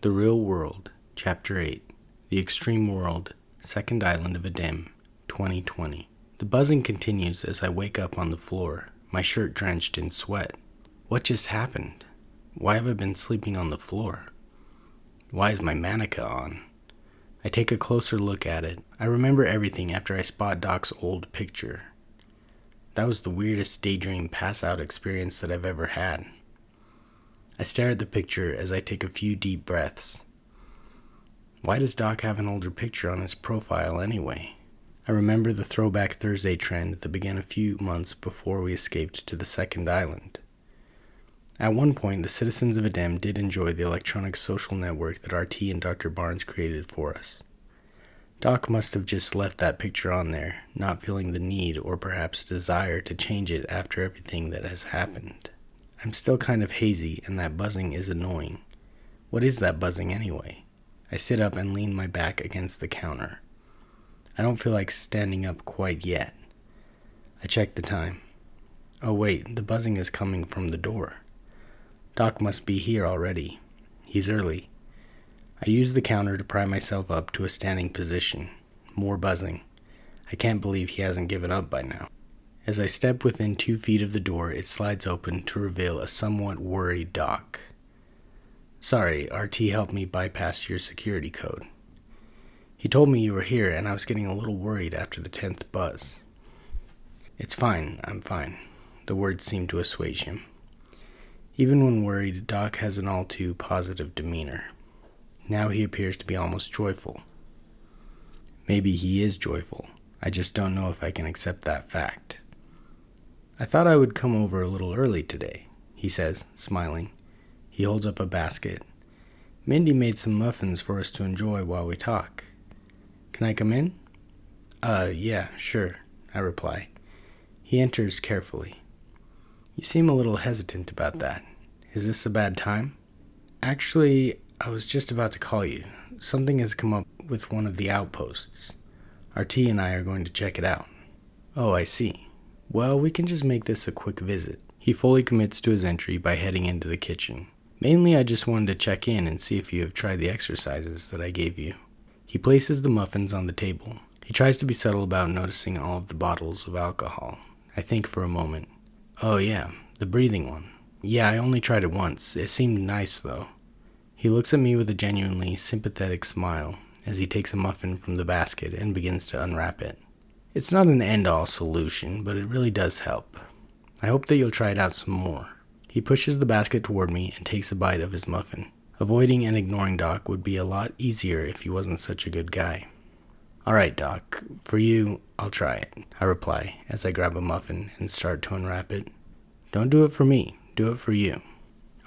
The Real World, Chapter 8, The Extreme World, Second Island of Edem, 2020. The buzzing continues as I wake up on the floor, my shirt drenched in sweat. What just happened? Why have I been sleeping on the floor? Why is my manica on? I take a closer look at it. I remember everything after I spot Doc's old picture. That was the weirdest daydream pass-out experience that I've ever had. I stare at the picture as I take a few deep breaths. Why does Doc have an older picture on his profile anyway? I remember the Throwback Thursday trend that began a few months before we escaped to the second island. At one point, the citizens of Edem did enjoy the electronic social network that RT and Dr. Barnes created for us. Doc must have just left that picture on there, not feeling the need or perhaps desire to change it after everything that has happened. I'm still kind of hazy, and that buzzing is annoying. What is that buzzing anyway? I sit up and lean my back against the counter. I don't feel like standing up quite yet. I check the time. Oh wait, the buzzing is coming from the door. Doc must be here already. He's early. I use the counter to pry myself up to a standing position. More buzzing. I can't believe he hasn't given up by now. As I step within 2 feet of the door, it slides open to reveal a somewhat worried Doc. Sorry, RT helped me bypass your security code. He told me you were here, and I was getting a little worried after the 10th buzz. It's fine, I'm fine. The words seem to assuage him. Even when worried, Doc has an all too positive demeanor. Now he appears to be almost joyful. Maybe he is joyful. I just don't know if I can accept that fact. I thought I would come over a little early today, he says, smiling. He holds up a basket. Mindy made some muffins for us to enjoy while we talk. Can I come in? Yeah, sure, I reply. He enters carefully. You seem a little hesitant about that. Is this a bad time? Actually, I was just about to call you. Something has come up with one of the outposts. RT and I are going to check it out. Oh, I see. Well, we can just make this a quick visit. He fully commits to his entry by heading into the kitchen. Mainly, I just wanted to check in and see if you have tried the exercises that I gave you. He places the muffins on the table. He tries to be subtle about noticing all of the bottles of alcohol. I think for a moment. Oh yeah, the breathing one. Yeah, I only tried it once. It seemed nice though. He looks at me with a genuinely sympathetic smile as he takes a muffin from the basket and begins to unwrap it. It's not an end-all solution, but it really does help. I hope that you'll try it out some more. He pushes the basket toward me and takes a bite of his muffin. Avoiding and ignoring Doc would be a lot easier if he wasn't such a good guy. Alright, Doc. For you, I'll try it, I reply as I grab a muffin and start to unwrap it. Don't do it for me. Do it for you.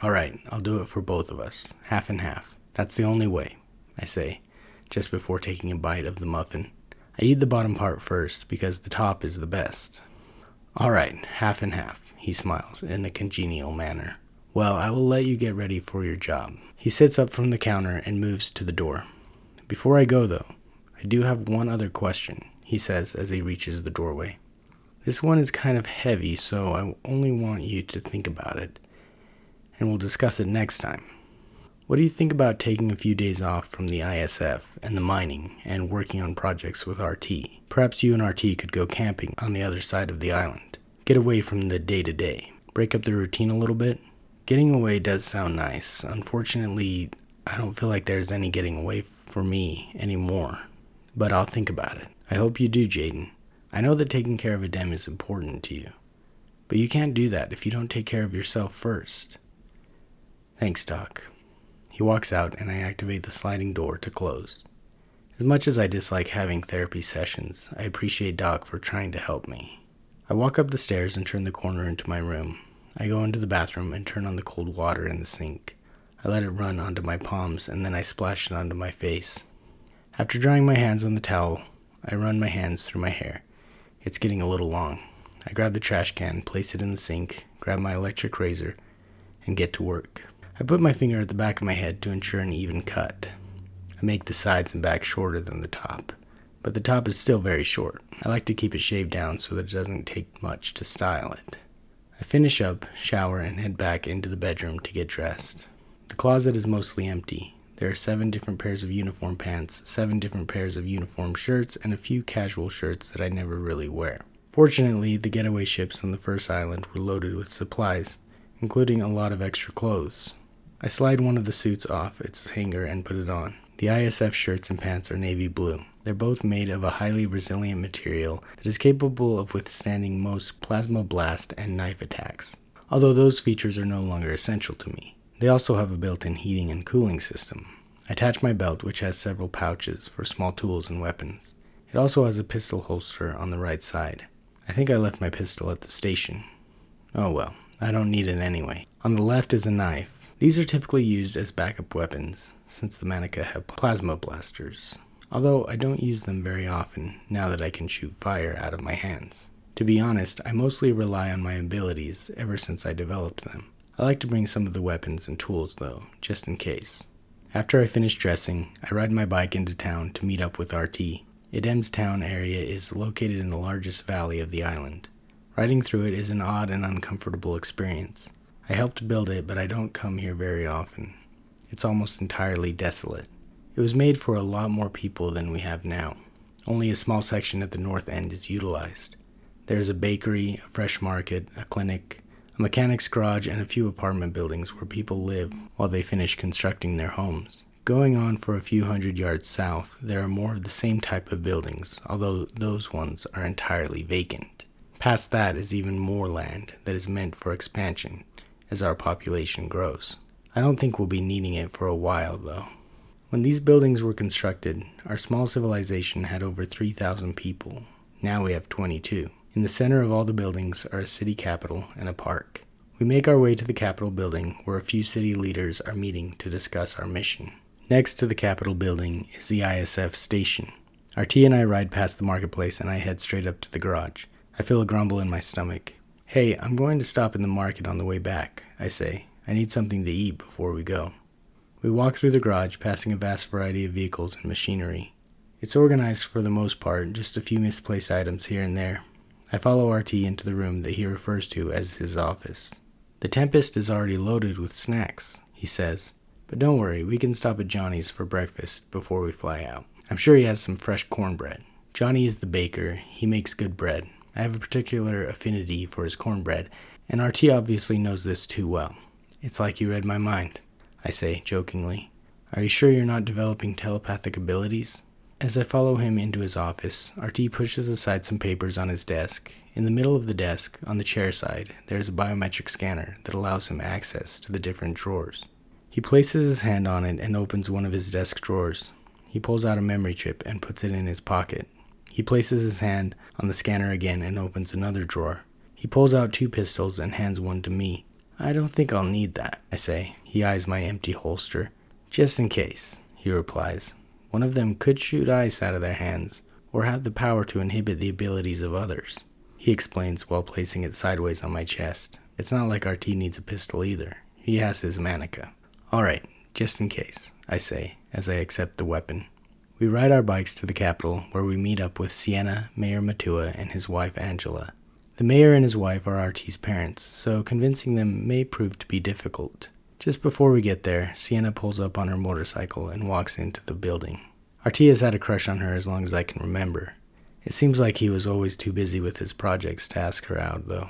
Alright, I'll do it for both of us. Half and half. That's the only way, I say, just before taking a bite of the muffin. I eat the bottom part first because the top is the best. Alright, half and half, he smiles in a congenial manner. Well, I will let you get ready for your job. He sits up from the counter and moves to the door. Before I go, though, I do have one other question, he says as he reaches the doorway. This one is kind of heavy, so I only want you to think about it, and we'll discuss it next time. What do you think about taking a few days off from the ISF and the mining and working on projects with RT? Perhaps you and RT could go camping on the other side of the island. Get away from the day-to-day. Break up the routine a little bit. Getting away does sound nice. Unfortunately, I don't feel like there's any getting away for me anymore. But I'll think about it. I hope you do, Jayden. I know that taking care of Edem is important to you. But you can't do that if you don't take care of yourself first. Thanks, Doc. He walks out and I activate the sliding door to close. As much as I dislike having therapy sessions, I appreciate Doc for trying to help me. I walk up the stairs and turn the corner into my room. I go into the bathroom and turn on the cold water in the sink. I let it run onto my palms and then I splash it onto my face. After drying my hands on the towel, I run my hands through my hair. It's getting a little long. I grab the trash can, place it in the sink, grab my electric razor, and get to work. I put my finger at the back of my head to ensure an even cut. I make the sides and back shorter than the top, but the top is still very short. I like to keep it shaved down so that it doesn't take much to style it. I finish up, shower, and head back into the bedroom to get dressed. The closet is mostly empty. There are 7 different pairs of uniform pants, 7 different pairs of uniform shirts, and a few casual shirts that I never really wear. Fortunately, the getaway ships on the first island were loaded with supplies, including a lot of extra clothes. I slide one of the suits off its hanger and put it on. The ISF shirts and pants are navy blue. They're both made of a highly resilient material that is capable of withstanding most plasma blast and knife attacks, although those features are no longer essential to me. They also have a built-in heating and cooling system. I attach my belt, which has several pouches for small tools and weapons. It also has a pistol holster on the right side. I think I left my pistol at the station. Oh well, I don't need it anyway. On the left is a knife. These are typically used as backup weapons, since the Manica have plasma blasters, although I don't use them very often now that I can shoot fire out of my hands. To be honest, I mostly rely on my abilities ever since I developed them. I like to bring some of the weapons and tools though, just in case. After I finish dressing, I ride my bike into town to meet up with RT. Edem's town area is located in the largest valley of the island. Riding through it is an odd and uncomfortable experience. I helped build it, but I don't come here very often. It's almost entirely desolate. It was made for a lot more people than we have now. Only a small section at the north end is utilized. There is a bakery, a fresh market, a clinic, a mechanic's garage, and a few apartment buildings where people live while they finish constructing their homes. Going on for a few hundred yards south, there are more of the same type of buildings, although those ones are entirely vacant. Past that is even more land that is meant for expansion as our population grows. I don't think we'll be needing it for a while though. When these buildings were constructed, our small civilization had over 3,000 people. Now we have 22. In the center of all the buildings are a city capitol and a park. We make our way to the Capitol building where a few city leaders are meeting to discuss our mission. Next to the Capitol building is the ISF station. RT and I ride past the marketplace and I head straight up to the garage. I feel a grumble in my stomach. Hey, I'm going to stop in the market on the way back, I say. I need something to eat before we go. We walk through the garage, passing a vast variety of vehicles and machinery. It's organized for the most part, just a few misplaced items here and there. I follow RT into the room that he refers to as his office. The Tempest is already loaded with snacks, he says. But don't worry, we can stop at Johnny's for breakfast before we fly out. I'm sure he has some fresh cornbread. Johnny is the baker. He makes good bread. I have a particular affinity for his cornbread, and RT obviously knows this too well. It's like you read my mind, I say jokingly. Are you sure you're not developing telepathic abilities? As I follow him into his office, RT pushes aside some papers on his desk. In the middle of the desk, on the chair side, there is a biometric scanner that allows him access to the different drawers. He places his hand on it and opens one of his desk drawers. He pulls out a memory chip and puts it in his pocket. He places his hand on the scanner again and opens another drawer. He pulls out 2 pistols and hands one to me. I don't think I'll need that, I say. He eyes my empty holster. Just in case, he replies. One of them could shoot ice out of their hands, or have the power to inhibit the abilities of others. He explains while placing it sideways on my chest. It's not like RT needs a pistol either. He has his Manica. Alright, just in case, I say, as I accept the weapon. We ride our bikes to the Capitol, where we meet up with Sienna, Mayor Matua, and his wife Angela. The mayor and his wife are RT's parents, so convincing them may prove to be difficult. Just before we get there, Sienna pulls up on her motorcycle and walks into the building. RT has had a crush on her as long as I can remember. It seems like he was always too busy with his projects to ask her out, though.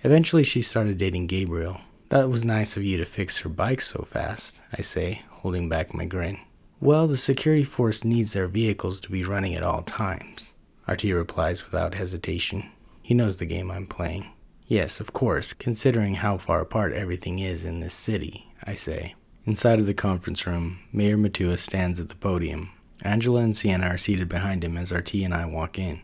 Eventually she started dating Gabriel. That was nice of you to fix her bike so fast, I say, holding back my grin. Well, the security force needs their vehicles to be running at all times, RT replies without hesitation. He knows the game I'm playing. Yes, of course, considering how far apart everything is in this city, I say. Inside of the conference room, Mayor Matua stands at the podium. Angela and Sienna are seated behind him as RT and I walk in.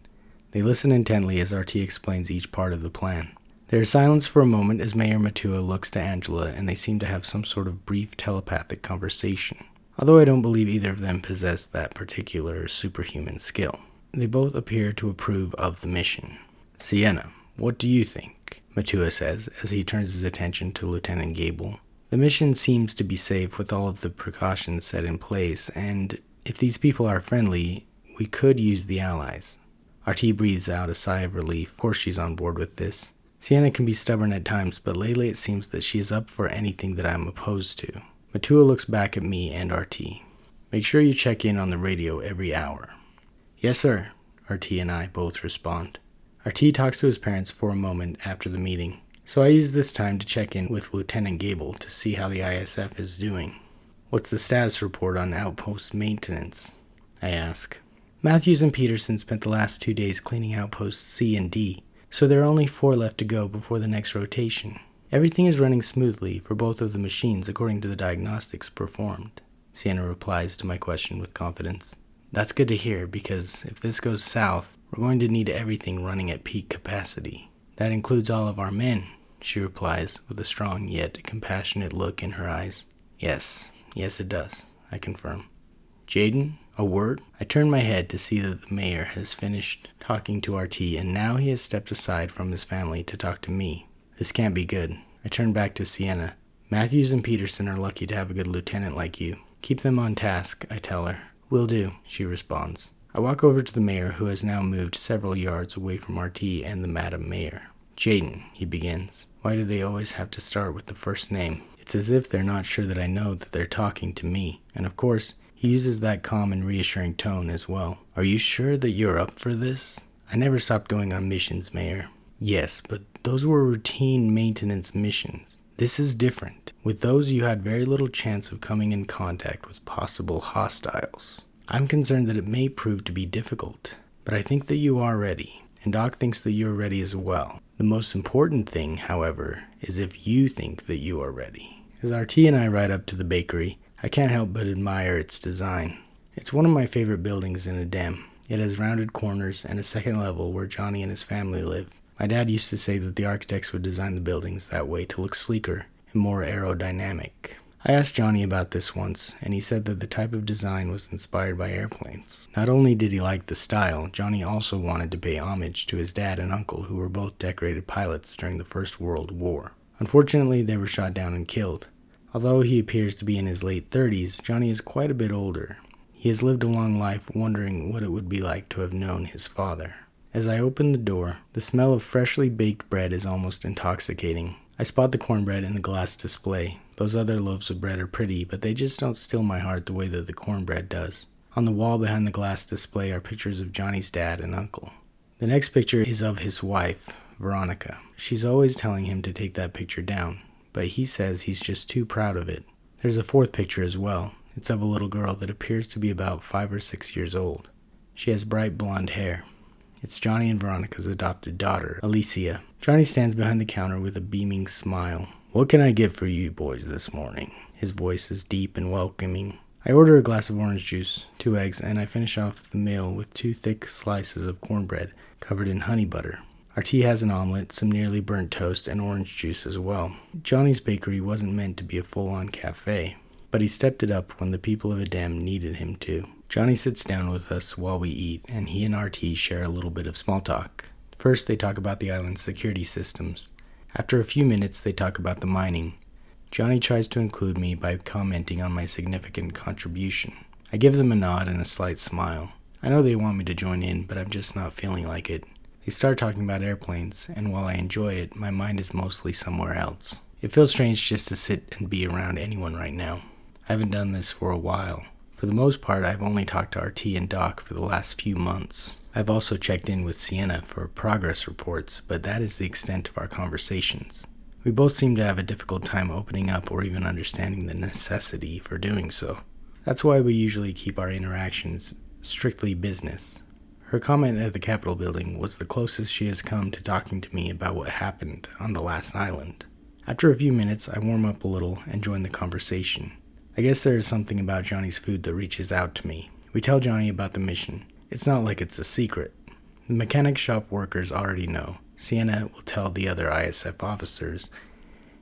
They listen intently as RT explains each part of the plan. There is silence for a moment as Mayor Matua looks to Angela and they seem to have some sort of brief telepathic conversation, although I don't believe either of them possess that particular superhuman skill. They both appear to approve of the mission. Sienna, what do you think? Matua says as he turns his attention to Lieutenant Gable. The mission seems to be safe with all of the precautions set in place, and if these people are friendly, we could use the allies. RT breathes out a sigh of relief. Of course she's on board with this. Sienna can be stubborn at times, but lately it seems that she is up for anything that I'm opposed to. Matua looks back at me and RT. Make sure you check in on the radio every hour." "Yes, sir," RT and I both respond. RT talks to his parents for a moment after the meeting, so I use this time to check in with Lieutenant Gable to see how the ISF is doing. "What's the status report on outpost maintenance?" I ask. "Matthews and Peterson spent the last 2 days cleaning outposts C and D, so there are only 4 left to go before the next rotation. Everything is running smoothly for both of the machines according to the diagnostics performed." Sienna replies to my question with confidence. "That's good to hear, because if this goes south, we're going to need everything running at peak capacity. That includes all of our men," she replies with a strong yet compassionate look in her eyes. Yes, it does," I confirm. "Jayden, a word?" I turn my head to see that the mayor has finished talking to RT, and now he has stepped aside from his family to talk to me. This can't be good. I turn back to Sienna. "Matthews and Peterson are lucky to have a good lieutenant like you. Keep them on task," I tell her. "Will do," she responds. I walk over to the mayor, who has now moved several yards away from RT and the Madam Mayor. "Jayden," he begins. Why do they always have to start with the first name? It's as if they're not sure that I know that they're talking to me. And of course, he uses that calm and reassuring tone as well. "Are you sure that you're up for this?" "I never stopped going on missions, Mayor." "Yes, but those were routine maintenance missions. This is different. With those, you had very little chance of coming in contact with possible hostiles. I'm concerned that it may prove to be difficult, but I think that you are ready, and Doc thinks that you're ready as well. The most important thing, however, is if you think that you are ready." As RT and I ride up to the bakery, I can't help but admire its design. It's one of my favorite buildings in Edem. It has rounded corners and a second level where Johnny and his family live. My dad used to say that the architects would design the buildings that way to look sleeker and more aerodynamic. I asked Johnny about this once, and he said that the type of design was inspired by airplanes. Not only did he like the style, Johnny also wanted to pay homage to his dad and uncle, who were both decorated pilots during the First World War. Unfortunately, they were shot down and killed. Although he appears to be in his late 30s, Johnny is quite a bit older. He has lived a long life wondering what it would be like to have known his father. As I open the door, the smell of freshly baked bread is almost intoxicating. I spot the cornbread in the glass display. Those other loaves of bread are pretty, but they just don't still my heart the way that the cornbread does. On the wall behind the glass display are pictures of Johnny's dad and uncle. The next picture is of his wife, Veronica. She's always telling him to take that picture down, but he says he's just too proud of it. There's a fourth picture as well. It's of a little girl that appears to be about 5 or 6 years old. She has bright blonde hair. It's Johnny and Veronica's adopted daughter, Alicia. Johnny stands behind the counter with a beaming smile. "What can I get for you boys this morning?" His voice is deep and welcoming. I order a glass of orange juice, 2 eggs, and I finish off the meal with 2 thick slices of cornbread covered in honey butter. RT has an omelet, some nearly burnt toast, and orange juice as well. Johnny's bakery wasn't meant to be a full-on cafe, but he stepped it up when the people of Edem needed him to. Johnny sits down with us while we eat, and he and RT share a little bit of small talk. First, they talk about the island's security systems. After a few minutes, they talk about the mining. Johnny tries to include me by commenting on my significant contribution. I give them a nod and a slight smile. I know they want me to join in, but I'm just not feeling like it. They start talking about airplanes, and while I enjoy it, my mind is mostly somewhere else. It feels strange just to sit and be around anyone right now. I haven't done this for a while. For the most part, I've only talked to RT and Doc for the last few months. I've also checked in with Sienna for progress reports, but that is the extent of our conversations. We both seem to have a difficult time opening up or even understanding the necessity for doing so. That's why we usually keep our interactions strictly business. Her comment at the Capitol building was the closest she has come to talking to me about what happened on the last island. After a few minutes, I warm up a little and join the conversation. I guess there is something about Johnny's food that reaches out to me. We tell Johnny about the mission. It's not like it's a secret. The mechanic shop workers already know. Sienna will tell the other ISF officers,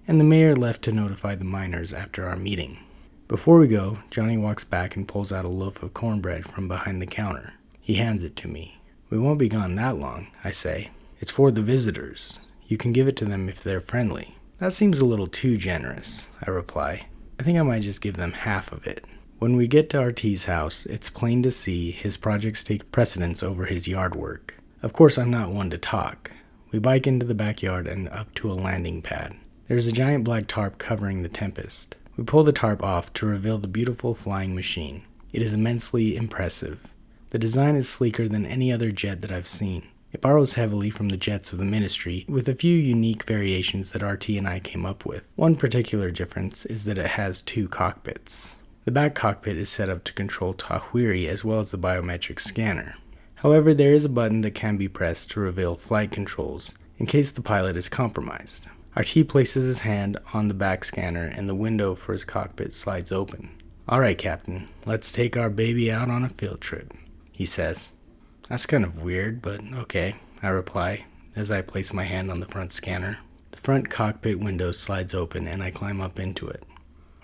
and the mayor left to notify the miners after our meeting. Before we go, Johnny walks back and pulls out a loaf of cornbread from behind the counter. He hands it to me. "We won't be gone that long," I say. "It's for the visitors. You can give it to them if they're friendly." "That seems a little too generous," I reply. "I think I might just give them half of it." When we get to RT's house, it's plain to see his projects take precedence over his yard work. Of course, I'm not one to talk. We bike into the backyard and up to a landing pad. There's a giant black tarp covering the Tempest. We pull the tarp off to reveal the beautiful flying machine. It is immensely impressive. The design is sleeker than any other jet that I've seen. It borrows heavily from the jets of the Ministry, with a few unique variations that RT and I came up with. One particular difference is that it has 2 cockpits. The back cockpit is set up to control Tahwiri as well as the biometric scanner. However, there is a button that can be pressed to reveal flight controls, in case the pilot is compromised. RT places his hand on the back scanner and the window for his cockpit slides open. "Alright, Captain, let's take our baby out on a field trip," he says. "That's kind of weird, but okay," I reply, as I place my hand on the front scanner. The front cockpit window slides open and I climb up into it.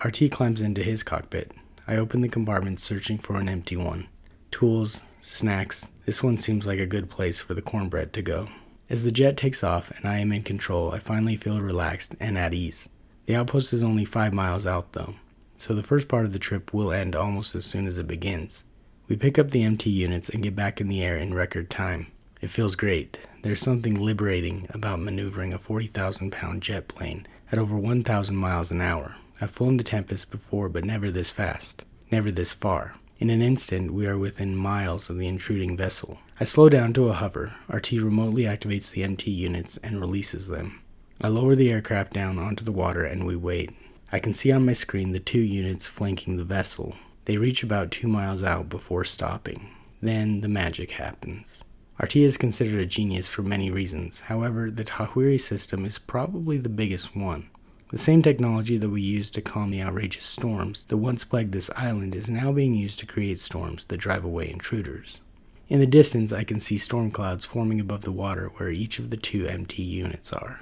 RT climbs into his cockpit. I open the compartment searching for an empty one. Tools, snacks, this one seems like a good place for the cornbread to go. As the jet takes off and I am in control, I finally feel relaxed and at ease. The outpost is only 5 miles out though, so the first part of the trip will end almost as soon as it begins. We pick up the MT units and get back in the air in record time. It feels great. There's something liberating about maneuvering a 40,000-pound jet plane at over 1,000 miles an hour. I've flown the Tempest before, but never this fast, never this far. In an instant, we are within miles of the intruding vessel. I slow down to a hover. RT remotely activates the MT units and releases them. I lower the aircraft down onto the water and we wait. I can see on my screen the 2 units flanking the vessel. They reach about 2 miles out before stopping. Then the magic happens. RT is considered a genius for many reasons. However, the Tahwiri system is probably the biggest one. The same technology that we used to calm the outrageous storms that once plagued this island is now being used to create storms that drive away intruders. In the distance, I can see storm clouds forming above the water where each of the 2 MT units are.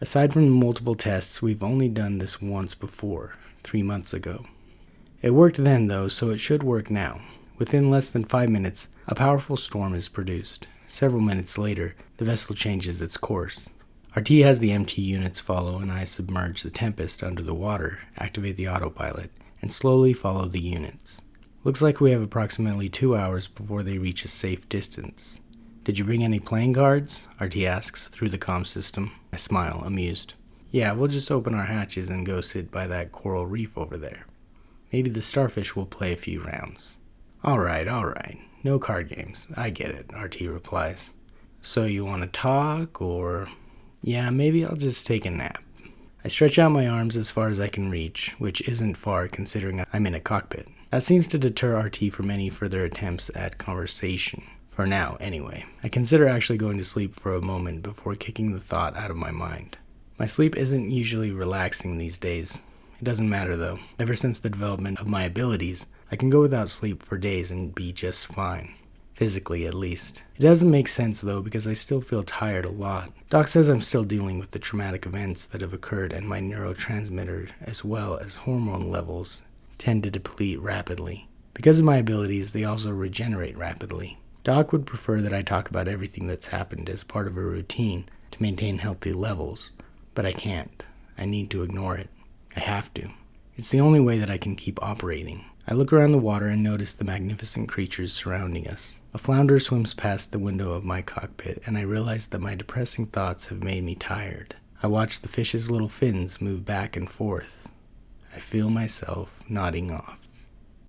Aside from the multiple tests, we've only done this once before, 3 months ago. It worked then though, so it should work now. Within less than 5 minutes, a powerful storm is produced. Several minutes later, the vessel changes its course. RT has the MT units follow and I submerge the Tempest under the water, activate the autopilot, and slowly follow the units. Looks like we have approximately 2 hours before they reach a safe distance. "Did you bring any playing cards?" RT asks through the comm system. I smile, amused. "Yeah, we'll just open our hatches and go sit by that coral reef over there. Maybe the starfish will play a few rounds." Alright. No card games. I get it," RT replies. "So you want to talk, or..." "Yeah, maybe I'll just take a nap." I stretch out my arms as far as I can reach, which isn't far considering I'm in a cockpit. That seems to deter RT from any further attempts at conversation. For now, anyway. I consider actually going to sleep for a moment before kicking the thought out of my mind. My sleep isn't usually relaxing these days. It doesn't matter though. Ever since the development of my abilities, I can go without sleep for days and be just fine. Physically, at least. It doesn't make sense though because I still feel tired a lot. Doc says I'm still dealing with the traumatic events that have occurred and my neurotransmitter as well as hormone levels tend to deplete rapidly. Because of my abilities, they also regenerate rapidly. Doc would prefer that I talk about everything that's happened as part of a routine to maintain healthy levels, but I can't. I need to ignore it. I have to. It's the only way that I can keep operating. I look around the water and notice the magnificent creatures surrounding us. A flounder swims past the window of my cockpit, and I realize that my depressing thoughts have made me tired. I watch the fish's little fins move back and forth. I feel myself nodding off.